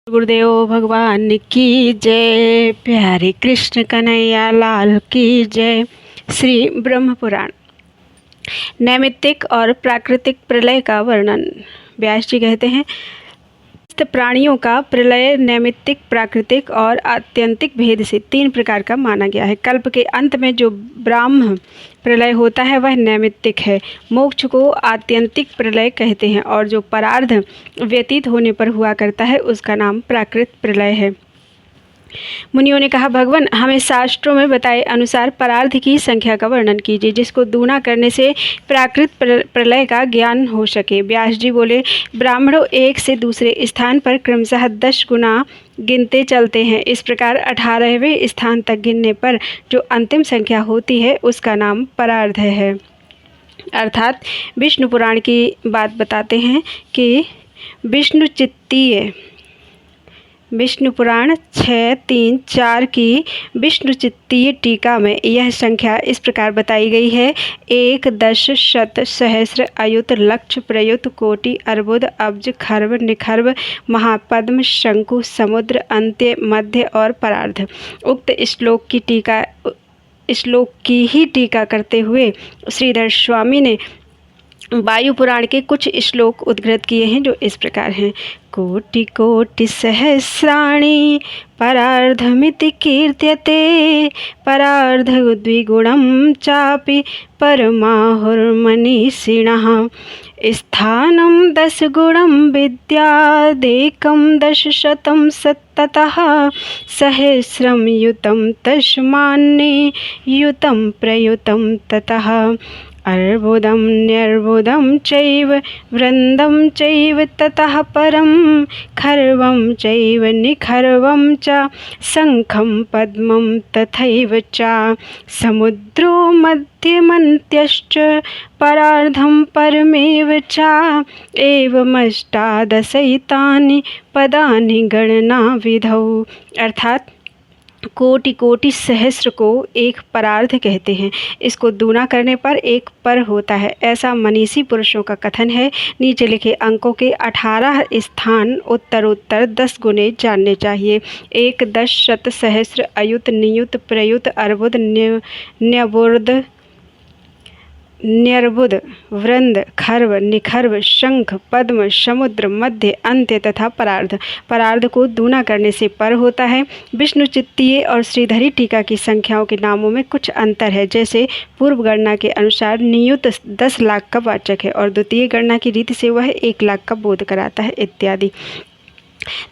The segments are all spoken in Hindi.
गुरुदेव भगवान की जय। प्यारे कृष्ण कन्हैया लाल की जय। श्री ब्रह्म पुराण। नैमित्तिक और प्राकृतिक प्रलय का वर्णन। व्यास जी कहते हैं, प्राणियों का प्रलय नैमित्तिक, प्राकृतिक और आत्यंतिक भेद से 3 प्रकार का माना गया है। कल्प के अंत में जो ब्राह्म प्रलय होता है वह नैमित्तिक है। मोक्ष को आत्यंतिक प्रलय कहते हैं और जो परार्ध व्यतीत होने पर हुआ करता है उसका नाम प्राकृत प्रलय है। मुनियों ने कहा, भगवान हमें शास्त्रों में बताए अनुसार परार्ध की संख्या का वर्णन कीजिए जिसको दूना करने से प्राकृत प्रलय का ज्ञान हो सके। व्यास जी बोले, ब्राह्मणों एक से दूसरे स्थान पर क्रमशः 10 गुना गिनते चलते हैं। इस प्रकार 18वें स्थान तक गिनने पर जो अंतिम संख्या होती है उसका नाम परार्ध है। अर्थात विष्णु पुराण की बात बताते हैं कि विष्णु पुराण 6-3-4 की विष्णु चित्तीय टीका में यह संख्या इस प्रकार बताई गई है: 1, 10, शत, सहस्र, अयुत, लक्ष, प्रयुत, कोटि, अर्बुद, अब्ज, खर्व, निखर्व, महापद्म, शंकु, समुद्र, अंत्य, मध्य और परार्ध। उक्त श्लोक की ही टीका करते हुए श्रीधर स्वामी ने वायु पुराण के कुछ श्लोक उद्धृत किए हैं जो इस प्रकार हैं: कोटि कोटि सहस्राणि परार्धमिति कीर्त्यते परार्ध द्विगुणं चापि परमाहुर्मनीषिणः स्थानं 10 गुणं विद्यादेकं 10 सत्ततः सहस्रं युतं तस्मान्ने युतं प्रयुतं ततः अर्बुदं न्यर्बुदं चैव वृन्दं चैव ततः परं खर्वं चैव निखर्वं च शङ्खं पद्मं तथैव च समुद्रो मध्यमन्त्यश्च परार्धं परमेव च एवमष्टादशैतानि पदानि गणनाविधौ। अर्थात कोटि कोटि सहस्र को एक परार्ध कहते हैं। इसको दूना करने पर एक पर होता है, ऐसा मनीषी पुरुषों का कथन है। नीचे लिखे अंकों के 18 स्थान उत्तरोत्तर 10 गुने जानने चाहिए। 1, 10, शत, सहस्र, अयुत, नियुत, प्रयुत, अर्बुद, न्यर्बुद, वृंद, खर्व, निखर्व, शंख, पद्म, समुद्र, मध्य, अंत्य तथा परार्ध। परार्ध को दूना करने से पर होता है। विष्णु चित्तीय और श्रीधरी टीका की संख्याओं के नामों में कुछ अंतर है। जैसे पूर्व गणना के अनुसार नियुत 10 लाख का वाचक है और द्वितीय गणना की रीति से वह 1 लाख का बोध कराता है इत्यादि।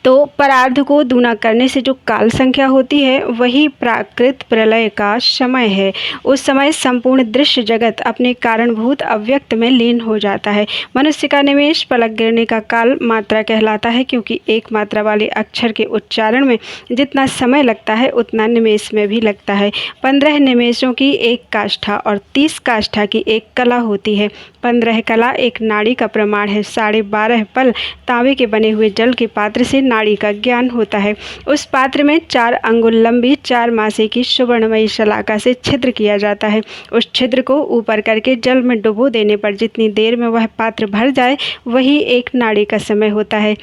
तो परार्ध को दूना करने से जो काल संख्या होती है वही प्राकृत प्रलय का समय है। उस समय संपूर्ण दृश्य जगत अपने कारणभूत अव्यक्त में लीन हो जाता है। मनुष्य का निमेष पलक गिरने का काल मात्रा कहलाता है, क्योंकि एक मात्रा वाले अक्षर के उच्चारण में जितना समय लगता है उतना निमेष में भी लगता है। 15 निमेषों की एक काष्ठा और 30 काष्ठा की एक कला होती है। 15 कला एक नाड़ी का प्रमाण है। 12.5 पल तांबे के बने हुए जल के पात्र से नाड़ी का ज्ञान होता है। उस पात्र में 4 अंगुल लंबी 4 मासे की सुवर्णमयी शलाका से छिद्र किया जाता है। उस छिद्र को ऊपर करके जल में डुबो देने पर जितनी देर में वह पात्र भर जाए वही एक नाड़ी का समय होता है।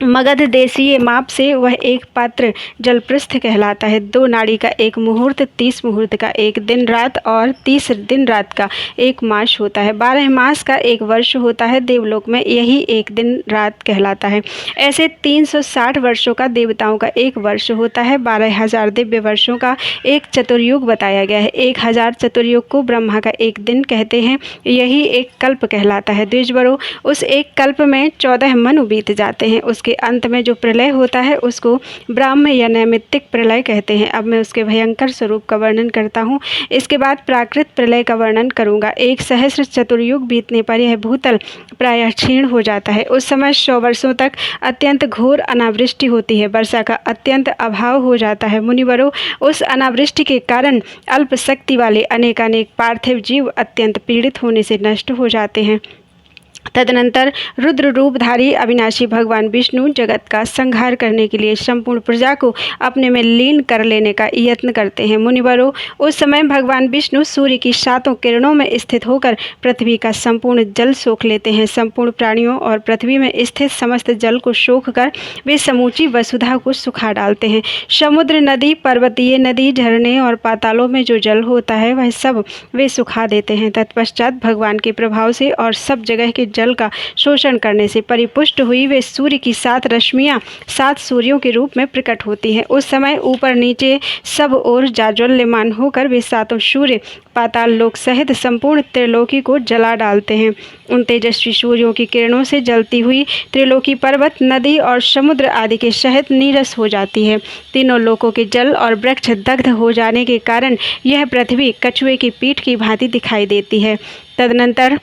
मगध देशीय माप से वह एक पात्र जलपृष्ठ कहलाता है। 2 नाड़ी का एक मुहूर्त 30 मुहूर्त का एक दिन रात और 30 दिन रात का एक मास होता है। 12 मास का एक वर्ष होता है। देवलोक में यही एक दिन रात कहलाता है। ऐसे 360 वर्षों का देवताओं का एक वर्ष होता है। 12,000 दिव्य वर्षों का एक चतुर्युग बताया गया है। 1000 चतुर्युग को ब्रह्मा का एक दिन कहते हैं। यही एक कल्प कहलाता है। द्विजवरों, उस एक कल्प में 14 मनु बीत जाते हैं। के अंत में जो प्रलय होता है उसको ब्राह्म या नैमित्तिक प्रलय कहते हैं। अब मैं उसके भयंकर स्वरूप का वर्णन करता हूँ। इसके बाद प्राकृत प्रलय का वर्णन करूँगा। 1 सहस्र चतुर्युग बीतने पर यह भूतल प्रायः क्षीण हो जाता है। उस समय 100 वर्षों तक अत्यंत घोर अनावृष्टि होती है। वर्षा का अत्यंत अभाव हो जाता है। मुनिवरों, उस अनावृष्टि के कारण अल्प शक्ति वाले अनेकानेक पार्थिव जीव अत्यंत पीड़ित होने से नष्ट हो जाते हैं। तदनंतर रुद्र रूपधारी अविनाशी भगवान विष्णु जगत का संहार करने के लिए संपूर्ण प्रजा को अपने में लीन कर लेने का यत्न करते हैं। मुनिवरों, उस समय भगवान विष्णु सूर्य की 7 किरणों में स्थित होकर पृथ्वी का संपूर्ण जल सोख लेते हैं। संपूर्ण प्राणियों और पृथ्वी में स्थित समस्त जल को सोख कर वे समूची वसुधा को सुखा डालते हैं। समुद्र, नदी, पर्वतीय नदी, झरने और पातालों में जो जल होता है वह सब वे सुखा देते हैं। तत्पश्चात भगवान के प्रभाव से और सब जगह के जल का शोषण करने से परिपुष्ट हुई वे सूर्य की 7 रश्मियां 7 सूर्यों के रूप में प्रकट होती हैं। उस समय ऊपर नीचे सब ओर जाज्वल्यमान होकर वे 7 सूर्य पाताल लोक सहित संपूर्ण त्रिलोकी को जला डालते हैं। उन तेजस्वी सूर्यों की किरणों से जलती हुई त्रिलोकी पर्वत, नदी और समुद्र आदि के सहित नीरस हो जाती है। तीनों लोकों के जल और वृक्ष दग्ध हो जाने के कारण यह पृथ्वी कछुए की पीठ की भांति दिखाई देती है। तदनंतर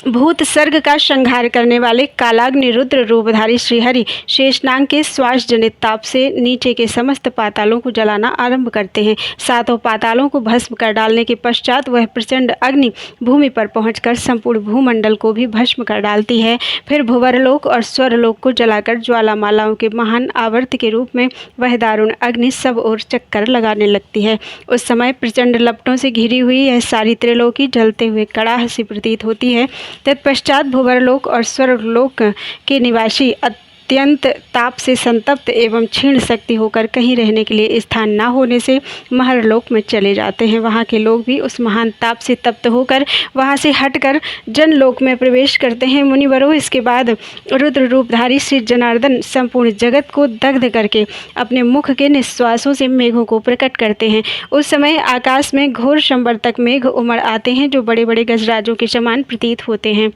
भूत सर्ग का संहार करने वाले कालाग्नि रुद्र रूपधारी श्रीहरि शेषनाग के श्वास जनित ताप से नीचे के समस्त पातालों को जलाना आरंभ करते हैं। 7 पातालों को भस्म कर डालने के पश्चात वह प्रचंड अग्नि भूमि पर पहुंचकर संपूर्ण भूमंडल को भी भस्म कर डालती है। फिर भुवरलोक और स्वरलोक को जलाकर ज्वालामालाओं के महान आवर्त के रूप में वह दारुण अग्नि सब ओर चक्कर लगाने लगती है। उस समय प्रचंड लपटों से घिरी हुई यह सारी त्रिलोकी जलते हुए कड़ाह सी प्रतीत होती है। तत्पश्चात भुवरलोक और स्वर्गलोक के निवासी अत्यंत ताप से संतप्त एवं क्षीण शक्ति होकर कहीं रहने के लिए स्थान न होने से महरलोक में चले जाते हैं। वहाँ के लोग भी उस महान ताप से तप्त होकर वहाँ से हटकर जनलोक में प्रवेश करते हैं। मुनिवरों, इसके बाद रुद्र रूपधारी श्री जनार्दन संपूर्ण जगत को दग्ध करके अपने मुख के निश्वासों से मेघों को प्रकट करते हैं। उस समय आकाश में घोर संवर्तक मेघ उमड़ आते हैं जो बड़े बड़े गजराजों के समान प्रतीत होते हैं।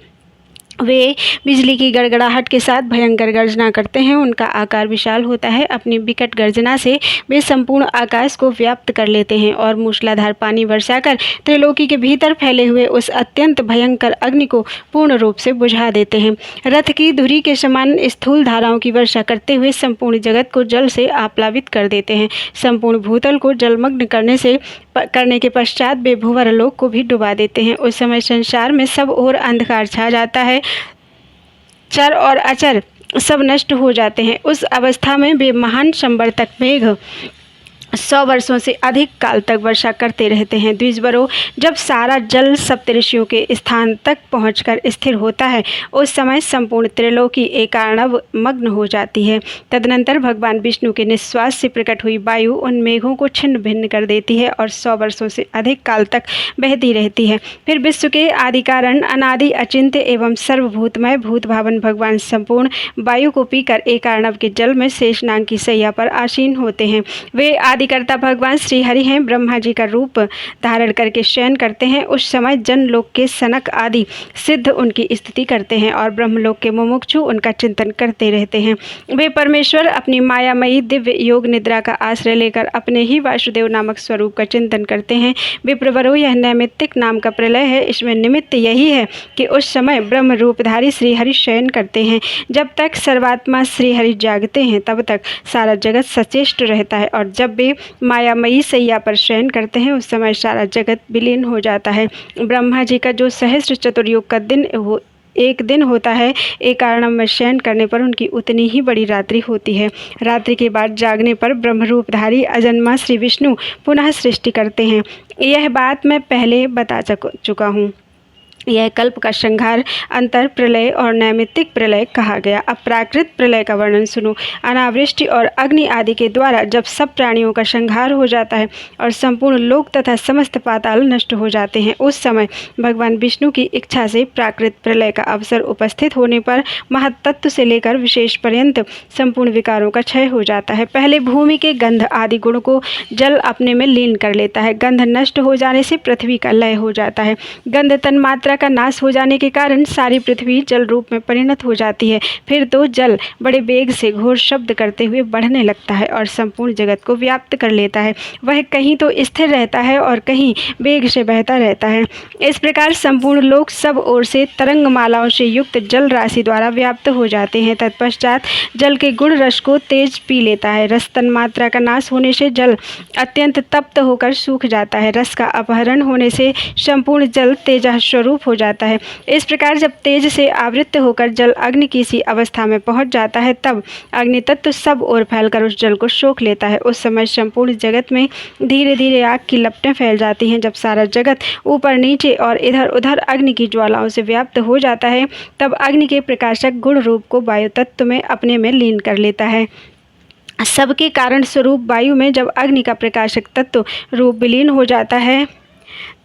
वे बिजली की गड़गड़ाहट के साथ भयंकर गर्जना करते हैं। उनका आकार विशाल होता है। अपनी विकट गर्जना से वे संपूर्ण आकाश को व्याप्त कर लेते हैं और मूसलाधार पानी बरसाकर त्रिलोकी के भीतर फैले हुए उस अत्यंत भयंकर अग्नि को पूर्ण रूप से बुझा देते हैं। रथ की धुरी के समान स्थूल धाराओं की वर्षा करते हुए संपूर्ण जगत को जल से आप्लावित कर देते हैं। संपूर्ण भूतल को जलमग्न करने के पश्चात वे भुवरलोक को भी डुबा देते हैं। उस समय संसार में सब ओर अंधकार छा जाता है। चर और अचर सब नष्ट हो जाते हैं। उस अवस्था में वे महान संवर्तक मेघ 100 वर्षों से अधिक काल तक वर्षा करते रहते हैं। द्विजवरों, जब सारा जल सप्तऋषियों के स्थान तक पहुंचकर स्थिर होता है उस समय संपूर्ण त्रिलोकी एकार्णव मग्न हो जाती है। तदनंतर भगवान विष्णु के निश्वास से प्रकट हुई वायु उन मेघों को छिन्न भिन्न कर देती है और 100 वर्षों से अधिक काल तक बहती रहती है। फिर विश्व के आदि कारण, अनादि, अचिंत्य एवं सर्वभूतमय भूत भावन भगवान संपूर्ण वायु को पीकर एकार्णव के जल में शेषनाग की शैया पर आसीन होते हैं। वे आदिकर्ता भगवान श्रीहरि हैं। ब्रह्मा जी का रूप धारण करके शयन करते हैं। उस समय जनलोक के सनक आदि सिद्ध उनकी स्तुति करते हैं और ब्रह्मलोक के मुमुक्षु उनका चिंतन करते रहते हैं। वे परमेश्वर अपनी मायामयी दिव्य योग निद्रा का आश्रय लेकर अपने ही वासुदेव नामक स्वरूप का चिंतन करते हैं। विप्रवरों, यह नैमित्तिक नाम का प्रलय है। इसमें निमित्त यही है कि उस समय ब्रह्म रूपधारी श्रीहरि शयन करते हैं। जब तक सर्वात्मा श्रीहरि जागते हैं तब तक सारा जगत सचेष्ट रहता है और जब वे मायामयी सैया पर शयन करते हैं उस समय सारा जगत विलीन हो जाता है। ब्रह्मा जी का जो सहस्त्र चतुर्युग का एक दिन होता है, एक कारणम में शयन करने पर उनकी उतनी ही बड़ी रात्रि होती है। रात्रि के बाद जागने पर ब्रह्मरूपधारी अजन्मा श्री विष्णु पुनः सृष्टि करते हैं। यह बात मैं पहले बता चुका हूँ। यह कल्प का संहार, अंतर प्रलय और नैमित्तिक प्रलय कहा गया। अब प्राकृत प्रलय का वर्णन सुनो। अनावृष्टि और अग्नि आदि के द्वारा जब सब प्राणियों का संहार हो जाता है और संपूर्ण लोक तथा समस्त पाताल नष्ट हो जाते हैं उस समय भगवान विष्णु की इच्छा से प्राकृत प्रलय का अवसर उपस्थित होने पर महत्तत्व से लेकर विशेष पर्यंत संपूर्ण विकारों का क्षय हो जाता है। पहले भूमि के गंध आदि गुण को जल अपने में लीन कर लेता है। गंध नष्ट हो जाने से पृथ्वी का लय हो जाता है। गंध तन्मात्रा का नाश हो जाने के कारण सारी पृथ्वी जल रूप में परिणत हो जाती है। फिर तो जल बड़े वेग से घोर शब्द करते हुए बढ़ने लगता है और संपूर्ण जगत को व्याप्त कर लेता है। वह कहीं तो स्थिर रहता है और कहीं वेग से बहता रहता है। इस प्रकार संपूर्ण लोक सब ओर से तरंग मालाओं से युक्त जल राशि द्वारा व्याप्त हो जाते हैं। तत्पश्चात जल के गुण रस को तेज पी लेता है। रस तन्मात्रा का नाश होने से जल अत्यंत तप्त होकर सूख जाता है। रस का अपहरण होने से संपूर्ण जल तेजः स्वरूप लोप हो जाता है। इस प्रकार जब तेज से आवृत्त होकर जल अग्नि की सी अवस्था में पहुंच जाता है तब अग्नि तत्व सब ओर फैलकर उस जल को सोख लेता है। उस समय संपूर्ण जगत में धीरे धीरे आग की लपटें फैल जाती हैं। जब सारा जगत ऊपर नीचे और इधर उधर अग्नि की ज्वालाओं से व्याप्त हो जाता है तब अग्नि के प्रकाशक गुण रूप को वायु तत्व में अपने में लीन कर लेता है। सबके कारण स्वरूप वायु में जब अग्नि का प्रकाशक तत्व रूप विलीन हो जाता है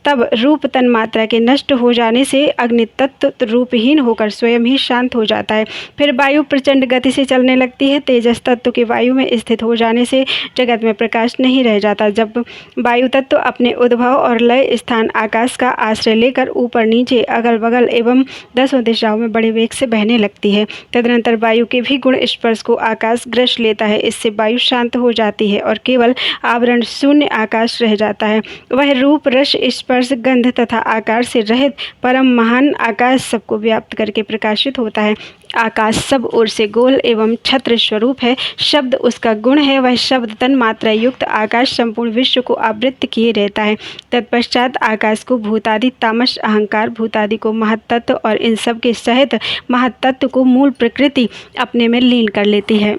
तब रूप तन्मात्रा के नष्ट हो जाने से अग्नि तत्व रूपहीन होकर स्वयं ही शांत हो जाता है। फिर वायु प्रचंड गति से चलने लगती है। तेजस तत्व के वायु में स्थित हो जाने से जगत में प्रकाश नहीं रह जाता। जब वायु तत्व अपने उद्भव और लय स्थान आकाश का आश्रय लेकर ऊपर नीचे अगल बगल एवं दसों दिशाओं में बड़े वेग से बहने लगती है, तदनंतर वायु के भी गुण स्पर्श को आकाश ग्रस लेता है। इससे वायु शांत हो जाती है और केवल आवरण शून्य आकाश रह जाता है। वह रूप रस स्पर्श गंध तथा आकार से रहित परम महान आकाश सबको व्याप्त करके प्रकाशित होता है। आकाश सब ओर से गोल एवं छत्र स्वरूप है। शब्द उसका गुण है। वह शब्द तन मात्रा युक्त आकाश संपूर्ण विश्व को आवृत्त किए रहता है। तत्पश्चात आकाश को भूतादि तामस अहंकार, भूतादि को महत्तत्व और इन सब के सहित महत्तत्व को मूल प्रकृति अपने में लीन कर लेती है।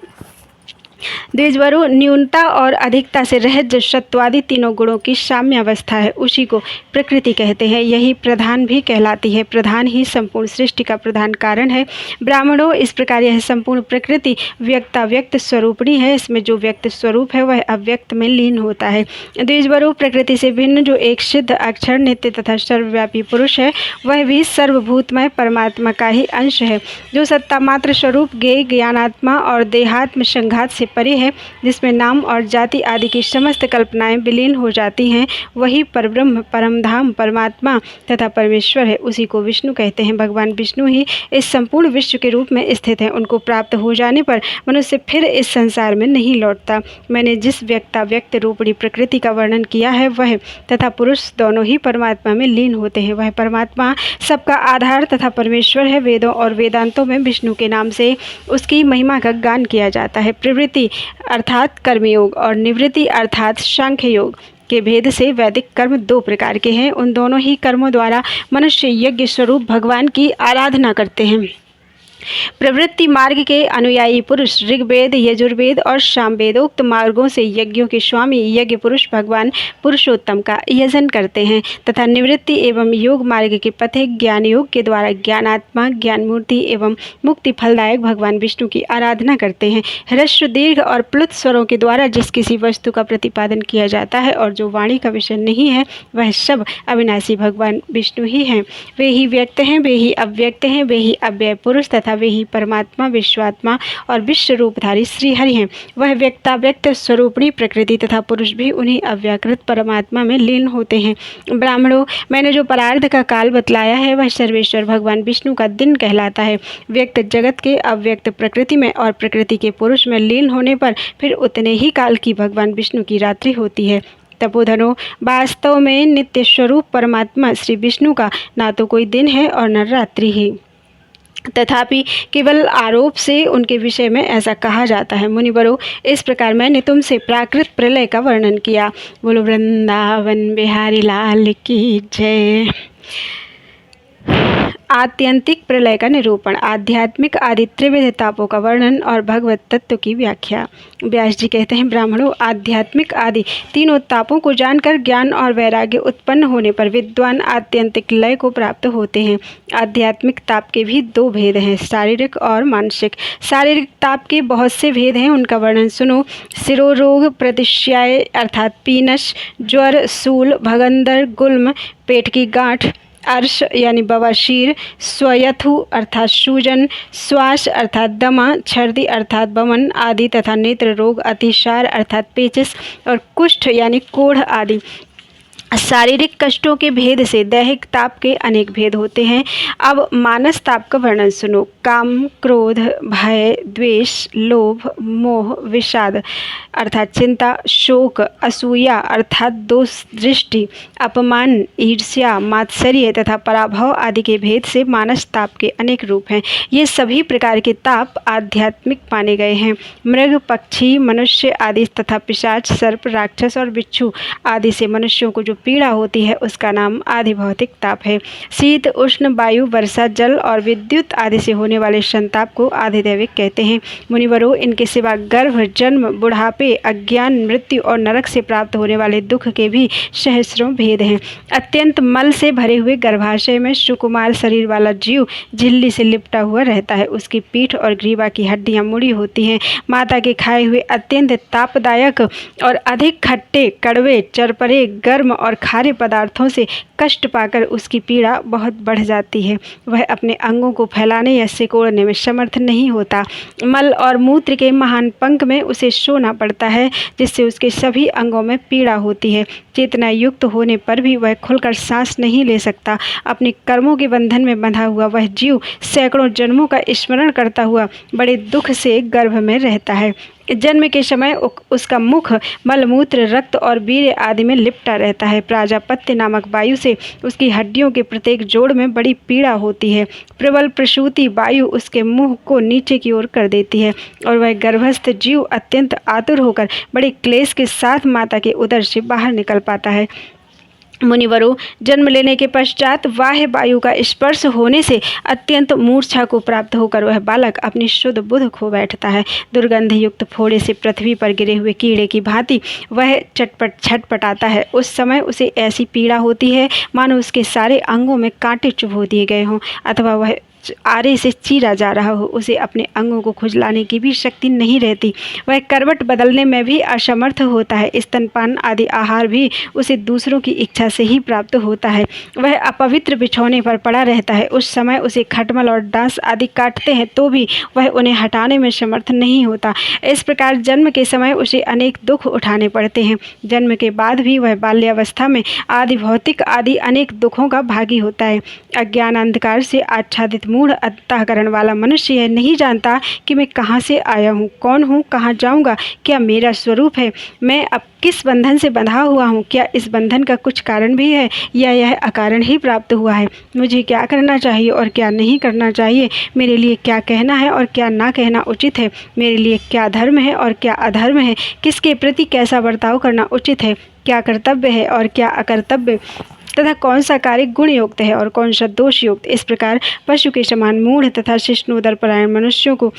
द्विजवरु न्यूनता और अधिकता से रहित जो सत्वादि तीनों गुणों की साम्य अवस्था है उसी को प्रकृति कहते हैं। यही प्रधान भी कहलाती है। प्रधान ही संपूर्ण सृष्टि का प्रधान कारण है। ब्राह्मणों, इस प्रकार यह संपूर्ण प्रकृति व्यक्ताव्यक्त स्वरूपणी है। इसमें जो व्यक्त स्वरूप है वह अव्यक्त में लीन होता है। द्विजवरु, प्रकृति से भिन्न जो एक सिद्ध अक्षर नित्य तथा सर्वव्यापी पुरुष है वह भी सर्वभूतमय परमात्मा का ही अंश है। जो सत्ता मात्र स्वरूप ज्ञेय ज्ञानात्मा और देहात्म संघात से परे है, जिसमें नाम और जाति आदि की समस्त कल्पनाएं विलीन हो जाती हैं, वही परब्रह्म, परमधाम, परमात्मा तथा परमेश्वर है। उसी को विष्णु कहते हैं। भगवान विष्णु ही इस संपूर्ण विश्व के रूप में स्थित हैं। उनको प्राप्त हो जाने पर मनुष्य फिर इस संसार में नहीं लौटता। मैंने जिस व्यक्ताव्यक्त रूपणी प्रकृति का वर्णन किया है वह तथा पुरुष दोनों ही परमात्मा में लीन होते हैं। वह परमात्मा सबका आधार तथा परमेश्वर है। वेदों और वेदांतों में विष्णु के नाम से उसकी महिमा का गान किया जाता है। प्रवृत्ति अर्थात कर्मयोग और निवृत्ति अर्थात सांख्य योग के भेद से वैदिक कर्म दो प्रकार के हैं। उन दोनों ही कर्मों द्वारा मनुष्य यज्ञ स्वरूप भगवान की आराधना करते हैं। प्रवृत्ति मार्ग के अनुयायी पुरुष ऋग्वेद, यजुर्वेद और सामवेदोक्त मार्गों से यज्ञों के स्वामी यज्ञ पुरुष भगवान पुरुषोत्तम का यजन करते हैं तथा निवृत्ति एवं योग मार्ग के पथिक ज्ञान योग के द्वारा ज्ञानात्मा, ज्ञान मूर्ति एवं मुक्ति फलदायक भगवान विष्णु की आराधना करते हैं। ह्रस्व, दीर्घ और प्लुत स्वरों के द्वारा जिस किसी वस्तु का प्रतिपादन किया जाता है और जो वाणी का विषय नहीं है वह सब अविनाशी भगवान विष्णु ही हैं। वे ही व्यक्त हैं, वे ही अव्यक्त हैं, वे ही अव्यय पुरुष तथा वे ही परमात्मा, विश्वात्मा और विश्व रूपधारी श्री हरि हैं। वह व्यक्ताव्यक्त स्वरूपणी प्रकृति तथा पुरुष भी उन्हीं अव्याकृत परमात्मा में लीन होते हैं। ब्राह्मणों, मैंने जो परार्ध का काल बतलाया है वह सर्वेश्वर भगवान विष्णु का दिन कहलाता है। व्यक्त जगत के अव्यक्त प्रकृति में और प्रकृति के पुरुष में लीन होने पर फिर उतने ही काल की भगवान विष्णु की रात्रि होती है। तपोधनो, वास्तव में नित्य स्वरूप परमात्मा श्री विष्णु का ना तो कोई दिन है और न रात्रि ही, तथापि केवल आरोप से उनके विषय में ऐसा कहा जाता है। मुनिवरों, इस प्रकार मैंने तुमसे प्राकृत प्रलय का वर्णन किया। बोलो वृंदावन बिहारी लाल की जय। आत्यंतिक प्रलय का निरूपण, आध्यात्मिक आदि त्रिविध तापों का वर्णन और भगवत तत्व की व्याख्या। व्यास जी कहते हैं, ब्राह्मणों, आध्यात्मिक आदि तीनों तापों को जानकर ज्ञान और वैराग्य उत्पन्न होने पर विद्वान आत्यंतिक लय को प्राप्त होते हैं। आध्यात्मिक ताप के भी दो भेद हैं, शारीरिक और मानसिक। शारीरिक ताप के बहुत से भेद हैं, उनका वर्णन सुनो। शिरोरोग, प्रतिश्याय अर्थात पीनस, ज्वर, सूल, भगंदर, गुल्म, पेट की गांठ, अर्श यानी बवासीर, स्वयथु अर्थात सूजन, श्वास अर्थात दमा, छर्दी अर्थात बमन आदि तथा नेत्र रोग, अतिसार अर्थात पेचिस और कुष्ठ यानी कोढ़ आदि। शारीरिक कष्टों के भेद से दैहिक ताप के अनेक भेद होते हैं। अब मानस ताप का वर्णन सुनो। काम, क्रोध, भय, द्वेष, लोभ, मोह, विषाद अर्थात चिंता, शोक, असूया अर्थात दोष दृष्टि, अपमान, ईर्ष्या, मात्सर्य तथा पराभव आदि के भेद से मानस ताप के अनेक रूप हैं। ये सभी प्रकार के ताप आध्यात्मिक माने गए हैं। मृग, पक्षी, मनुष्य आदि तथा पिशाच, सर्प, राक्षस और बिच्छू आदि से मनुष्यों को जो पीड़ा होती है उसका नाम आदि भौतिक ताप है। शीत, उष्ण, वायु, वर्षा, जल और विद्युत आदि से होने वाले संताप को आधिदैविक कहते हैं। मुनिवरों, इनके सिवा गर्भ, जन्म, बुढ़ापे, अज्ञान, मृत्यु और नरक से प्राप्त होने वाले दुख के भी सहस्रों भेद हैं। अत्यंत मल से भरे हुए गर्भाशय में सुकुमार शरीर वाला जीव झिल्ली से लिपटा हुआ रहता है। उसकी पीठ और ग्रीवा की हड्डियां मुड़ी होती हैं। माता के खाए हुए अत्यंत तापदायक और अधिक खट्टे, कड़वे, चरपरे, गर्म और खारे पदार्थों से कष्ट पाकर उसकी पीड़ा बहुत बढ़ जाती है। वह अपने अंगों को फैलाने या सिकोड़ने में समर्थ नहीं होता। मल और मूत्र के महान पंख में उसे सोना पड़ता है, जिससे उसके सभी अंगों में पीड़ा होती है। चेतना युक्त होने पर भी वह खुलकर सांस नहीं ले सकता। अपने कर्मों के बंधन में बंधा हुआ वह जीव सैकड़ों जन्मों का स्मरण करता हुआ बड़े दुख से गर्भ में रहता है। जन्म के समय उसका मुख मलमूत्र, रक्त और वीर्य आदि में लिपटा रहता है। प्राजापत्य नामक वायु से उसकी हड्डियों के प्रत्येक जोड़ में बड़ी पीड़ा होती है। प्रबल प्रसूति वायु उसके मुंह को नीचे की ओर कर देती है और वह गर्भस्थ जीव अत्यंत आतुर होकर बड़े क्लेश के साथ माता के उदर से बाहर निकल पाता है। मुनिवरों, जन्म लेने के पश्चात बाह्य वायु का स्पर्श होने से अत्यंत मूर्छा को प्राप्त होकर वह बालक अपनी शुद्ध बुद्ध खो बैठता है। दुर्गंध युक्त फोड़े से पृथ्वी पर गिरे हुए कीड़े की भांति वह छटपटाता है। उस समय उसे ऐसी पीड़ा होती है मानो उसके सारे अंगों में कांटे चुभो दिए गए हों अथवा वह आरे से चीरा जा रहा हो। उसे अपने अंगों को खुजलाने की भी शक्ति नहीं रहती। वह करवट बदलने में भी असमर्थ होता है। स्तनपान आदि आहार भी उसे दूसरों की इच्छा से ही प्राप्त होता है। वह अपवित्र बिछौने पर पड़ा रहता है। उस समय उसे खटमल और डांस आदि काटते हैं तो भी वह उन्हें हटाने में समर्थ नहीं होता। इस प्रकार जन्म के समय उसे अनेक दुख उठाने पड़ते हैं। जन्म के बाद भी वह बाल्यावस्था में आदि भौतिक आदि अनेक दुखों का भागी होता है। अज्ञान अंधकार से आच्छादित मूढ़ अंतःकरण वाला मनुष्य यह नहीं जानता कि मैं कहाँ से आया हूँ, कौन हूँ, कहाँ जाऊँगा, क्या मेरा स्वरूप है, मैं अब किस बंधन से बंधा हुआ हूँ, क्या इस बंधन का कुछ कारण भी है या यह अकारण ही प्राप्त हुआ है, मुझे क्या करना चाहिए और क्या नहीं करना चाहिए, मेरे लिए क्या कहना है और क्या ना कहना उचित है, मेरे लिए क्या धर्म है और क्या अधर्म है, किसके प्रति कैसा बर्ताव करना उचित है, क्या कर्तव्य है और क्या अकर्तव्य, तथा कौन सा कार्य गुण युक्त है और कौन सा दोष युक्त। इस प्रकार पशु के समान मूढ़ तथा शिष्णोदर परायण मनुष्यों को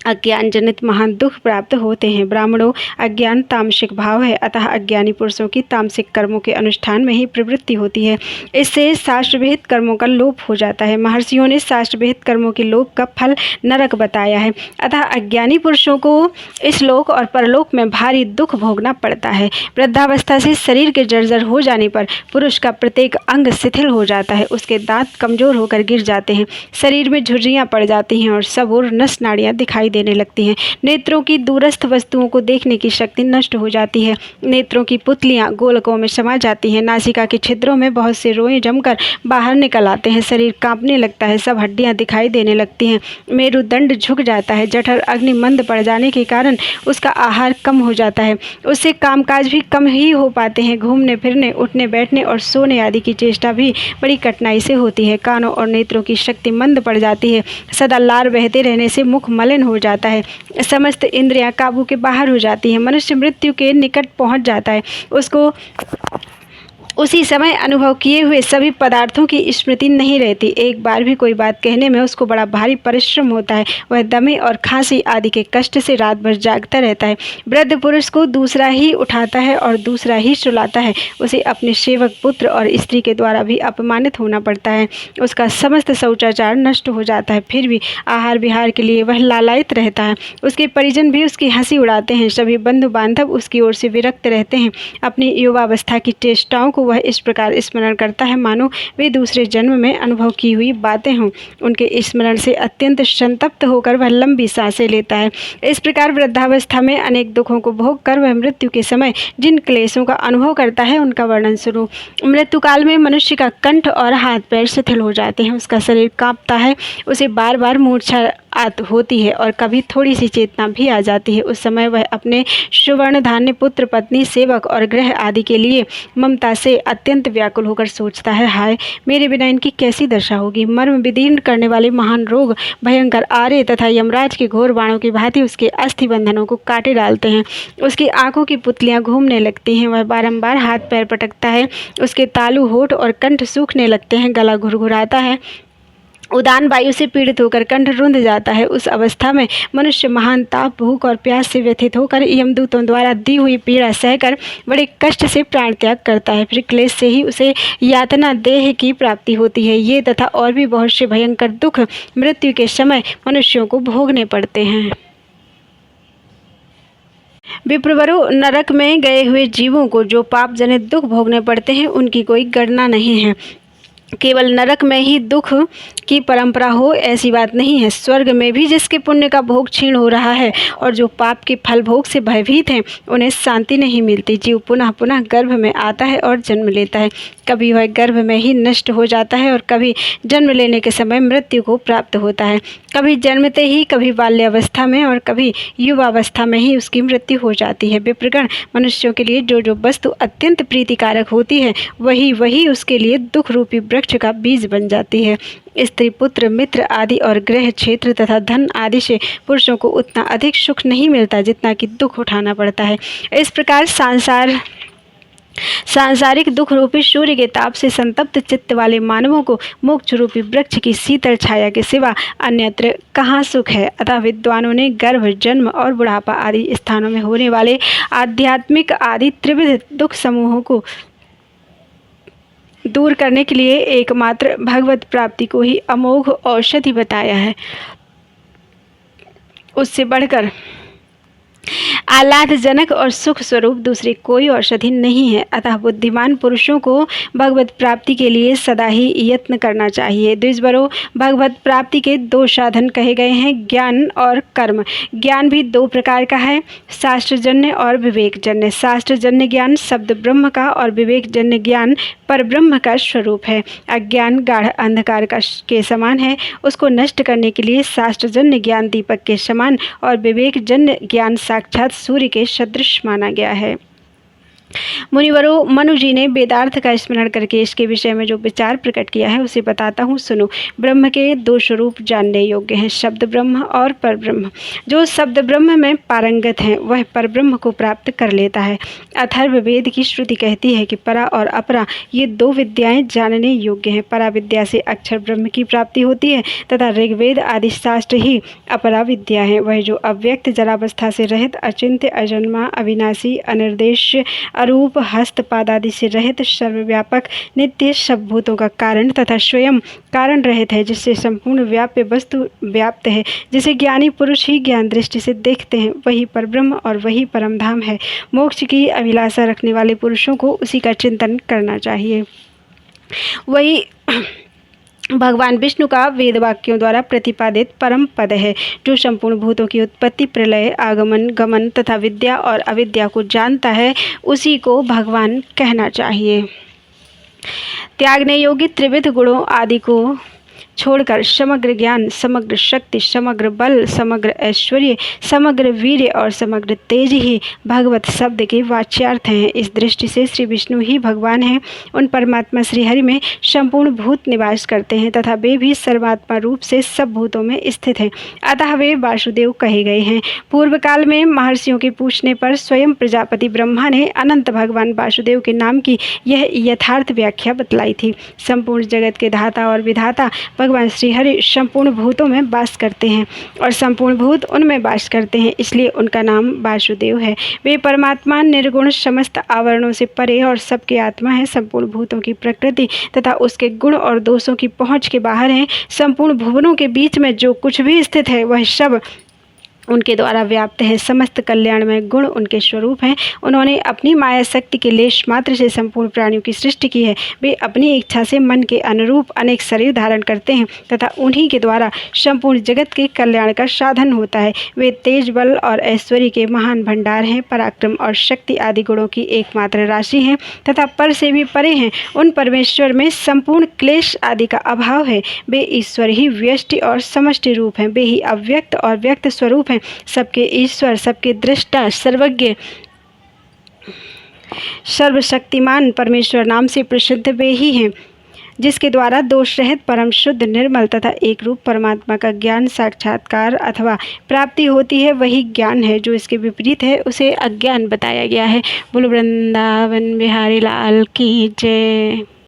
अज्ञान जनित महान दुख प्राप्त होते हैं। ब्राह्मणों, अज्ञान तामसिक भाव है, अतः अज्ञानी पुरुषों की तामसिक कर्मों के अनुष्ठान में ही प्रवृत्ति होती है। इससे शास्त्रविहित कर्मों का लोप हो जाता है। महर्षियों ने शास्त्रविहित कर्मों के लोप का फल नरक बताया है। अतः अज्ञानी पुरुषों को इस लोक और परलोक में भारी दुख भोगना पड़ता है। वृद्धावस्था से शरीर के जर्जर हो जाने पर पुरुष का प्रत्येक अंग शिथिल हो जाता है, उसके दांत कमजोर होकर गिर जाते हैं, शरीर में झुर्रियाँ पड़ जाती हैं और सब ओर नस नाड़ियाँ दिखाई देने लगती हैं। नेत्रों की दूरस्थ वस्तुओं को देखने की शक्ति नष्ट हो जाती है। नेत्रों की पुतलियां गोलकों में समा जाती हैं। नासिका के छिद्रों में बहुत से रोए जमकर बाहर निकल आते हैं। शरीर कांपने लगता है, सब हड्डियां दिखाई देने लगती हैं। मेरुदंड झुक जाता है। जठर अग्नि मंद पड़ जाने के कारण उसका आहार कम हो जाता है। उससे कामकाज भी कम ही हो पाते हैं। घूमने फिरने, उठने बैठने और सोने आदि की चेष्टा भी बड़ी कठिनाई से होती है। कानों और नेत्रों की शक्ति मंद पड़ जाती है। सदा लार बहते रहने से मुख मलिन हो जाता है। समस्त इंद्रियां काबू के बाहर हो जाती हैं। मनुष्य मृत्यु के निकट पहुंच जाता है। उसको उसी समय अनुभव किए हुए सभी पदार्थों की स्मृति नहीं रहती। एक बार भी कोई बात कहने में उसको बड़ा भारी परिश्रम होता है। वह दमे और खांसी आदि के कष्ट से रात भर जागता रहता है। वृद्ध पुरुष को दूसरा ही उठाता है और दूसरा ही सुलाता है। उसे अपने सेवक, पुत्र और स्त्री के द्वारा भी अपमानित होना पड़ता है। उसका समस्त शौचाचार नष्ट हो जाता है, फिर भी आहार विहार के लिए वह लालायित रहता है। उसके परिजन भी उसकी हंसी उड़ाते हैं। सभी बंधु बांधव उसकी ओर से विरक्त रहते हैं। अपनी युवावस्था की चेष्टाओं को वह इस प्रकार स्मरण करता है मानो वे दूसरे जन्म में अनुभव की हुई बातें हों। उनके स्मरण से अत्यंत संतप्त होकर वह लंबी सांसें लेता है। इस प्रकार वृद्धावस्था में अनेक दुखों को भोग कर वह मृत्यु के समय जिन क्लेशों का अनुभव करता है उनका वर्णन शुरू। मृत्यु काल में मनुष्य का कंठ और हाथ पैर शिथिल हो जाते हैं। उसका शरीर कांपता है। उसे बार बार मूर्छा होती है और कभी थोड़ी सी चेतना भी आ जाती है। उस समय वह अपने सुवर्ण धान्य, पुत्र, पत्नी, सेवक और ग्रह आदि के लिए ममता से अत्यंत व्याकुल होकर सोचता है, हाय मेरे बिना इनकी कैसी दशा होगी। मर्म विदीर्ण करने वाले महान रोग, भयंकर आरे तथा यमराज के घोर बाणों की भांति उसके अस्थि बंधनों को काटे डालते हैं। उसकी आंखों की पुतलियां घूमने लगती हैं, वह बारंबार हाथ पैर पटकता है, उसके तालू, होठ और कंठ सूखने लगते हैं, गला घुरघुराता है, उदान वायु से पीड़ित होकर कंठ रुंध जाता है। उस अवस्था में मनुष्य महान ताप, भूख और प्यास से व्यथित होकर यमदूतों द्वारा दी हुई पीड़ा सहकर बड़े कष्ट से प्राण त्याग करता है। फिर क्लेश से ही उसे यातना देह की प्राप्ति होती है। ये तथा और भी बहुत से भयंकर दुख मृत्यु के समय मनुष्यों को भोगने पड़ते हैं। विप्रवरु, नरक में गए हुए जीवों को जो पाप जनित दुख भोगने पड़ते हैं उनकी कोई गणना नहीं है। केवल नरक में ही दुख की परंपरा हो ऐसी बात नहीं है। स्वर्ग में भी जिसके पुण्य का भोग क्षीण हो रहा है और जो पाप के फल भोग से भयभीत हैं, उन्हें शांति नहीं मिलती। जीव पुनः पुनः गर्भ में आता है और जन्म लेता है। कभी वह गर्भ में ही नष्ट हो जाता है और कभी जन्म लेने के समय मृत्यु को प्राप्त होता है। कभी जन्मते ही, कभी बाल्यावस्था में और कभी युवावस्था में ही उसकी मृत्यु हो जाती है। विप्रगण, मनुष्यों के लिए जो जो वस्तु अत्यंत प्रीतिकारक होती है वही वही उसके लिए दुख रूपी वृक्ष का बीज बन जाती है। स्त्री, पुत्र, मित्र आदि और गृह, क्षेत्र तथा धन आदि से पुरुषों को उतना अधिक सुख नहीं मिलता जितना कि दुख उठाना पड़ता है। इस प्रकार सांसारिक दुख रूपी सूर्य के ताप से संतप्त चित्त वाले मानवों को मोक्ष रूपी वृक्ष की शीतल छाया के सिवा अन्यत्र कहाँ सुख है। अतः विद्वानों ने गर्भ, जन्म और बुढ़ापा आदि स्थानों में होने वाले आध्यात्मिक आदि त्रिविध दुख समूहों को दूर करने के लिए एकमात्र भगवत प्राप्ति को ही अमोघ औषधि बताया है। उससे बढ़कर आह्लादजनक और सुख स्वरूप दूसरी कोई औषधि नहीं है। अतः बुद्धिमान पुरुषों को भगवत प्राप्ति के लिए सदा ही यत्न करना चाहिए। द्विजवरों, भगवत प्राप्ति के दो साधन कहे गए हैं, ज्ञान और कर्म। ज्ञान भी दो प्रकार का है, शास्त्रजन्य और विवेकजन्य। शास्त्रजन्य ज्ञान शब्द ब्रह्म का और विवेकजन्य ज्ञान पर ब्रह्म का स्वरूप है। अज्ञान गाढ़ अंधकार के समान है, उसको नष्ट करने के लिए शास्त्रजन्य ज्ञान दीपक के समान और विवेकजन्य ज्ञान साक्षात सूर्य के सदृश माना गया है। मुनिवरों, मनु जी ने वेदार्थ का स्मरण करके इसके विषय में जो विचार प्रकट किया है उसे बताता हूँ, सुनो। ब्रह्म के दो स्वरूप जानने योग्य हैं, शब्द ब्रह्म और परब्रह्म। जो शब्द ब्रह्म में पारंगत है वह परब्रह्म को प्राप्त कर लेता है। अथर्व वेद की श्रुति कहती है कि परा और अपरा ये दो विद्याएं जानने योग्य हैं। परा विद्या से अक्षर ब्रह्म की प्राप्ति होती है तथा ऋग्वेद आदि शास्त्र ही अपरा विद्या है। वह जो अव्यक्त जरावस्था से रहित, अचिंत्य, अजन्मा, अविनाशी, अनिर्देश, अरूप, हस्त पादादि से रहित, सर्वव्यापक, नित्य, सब भूतों का कारण तथा स्वयं कारण रहित है, जिससे संपूर्ण व्याप्य वस्तु व्याप्त है, जिसे ज्ञानी पुरुष ही ज्ञान दृष्टि से देखते हैं, वही परब्रह्म और वही परमधाम है। मोक्ष की अभिलाषा रखने वाले पुरुषों को उसी का चिंतन करना चाहिए। वही भगवान विष्णु का वेद वाक्यों द्वारा प्रतिपादित परम पद है, जो संपूर्ण भूतों की उत्पत्ति, प्रलय, आगमन, गमन तथा विद्या और अविद्या को जानता है, उसी को भगवान कहना चाहिए। त्यागने योग्य त्रिविध गुणों आदि को छोड़कर समग्र ज्ञान, समग्र शक्ति, समग्र बल, समग्र ऐश्वर्य, समग्र वीर्य और समग्र तेज ही भगवत शब्द के वाच्यार्थ हैं। इस दृष्टि से श्री विष्णु ही भगवान हैं। उन परमात्मा श्री हरि में संपूर्ण भूत निवास करते हैं तथा वे भी सर्वात्मा रूप से सब भूतों में स्थित हैं। अतः वे वासुदेव कहे गए हैं। पूर्व काल में महर्षियों के पूछने पर स्वयं प्रजापति ब्रह्मा ने अनंत भगवान वासुदेव के नाम की यह यथार्थ व्याख्या बतलाई थी। संपूर्ण जगत के धाता और विधाता भगवान श्री हरि संपूर्ण भूतों में वास करते हैं और संपूर्ण भूत उनमें वास करते हैं, इसलिए उनका नाम वासुदेव है। वे परमात्मा निर्गुण, समस्त आवरणों से परे और सबके आत्मा है। संपूर्ण भूतों की प्रकृति तथा उसके गुण और दोषों की पहुंच के बाहर हैं। संपूर्ण भुवनों के बीच में जो कुछ भी स्थित है वह सब उनके द्वारा व्याप्त है समस्त कल्याणमय गुण उनके स्वरूप हैं। उन्होंने अपनी माया शक्ति के लेश मात्र से संपूर्ण प्राणियों की सृष्टि की है। वे अपनी इच्छा से मन के अनुरूप अनेक शरीर धारण करते हैं तथा उन्हीं के द्वारा संपूर्ण जगत के कल्याण का साधन होता है। वे तेज, बल और ऐश्वर्य के महान भंडार हैं, पराक्रम और शक्ति आदि गुणों की एकमात्र राशि हैं तथा पर से भी परे हैं। उन परमेश्वर में संपूर्ण क्लेश आदि का अभाव है। वे ईश्वर ही व्यष्टि और समष्टि रूप हैं। वे ही अव्यक्त और व्यक्त स्वरूप हैं। सबके ईश्वर, सबके दृष्टा, सर्वज्ञ, सर्वशक्तिमान परमेश्वर नाम से प्रसिद्ध वे ही हैं, जिसके द्वारा दोष रहित, परम शुद्ध, निर्मल तथा एक रूप परमात्मा का ज्ञान, साक्षात्कार अथवा प्राप्ति होती है। वही ज्ञान है। जो इसके विपरीत है उसे अज्ञान बताया गया है। बोलो वृंदावन बिहारी लाल की जय।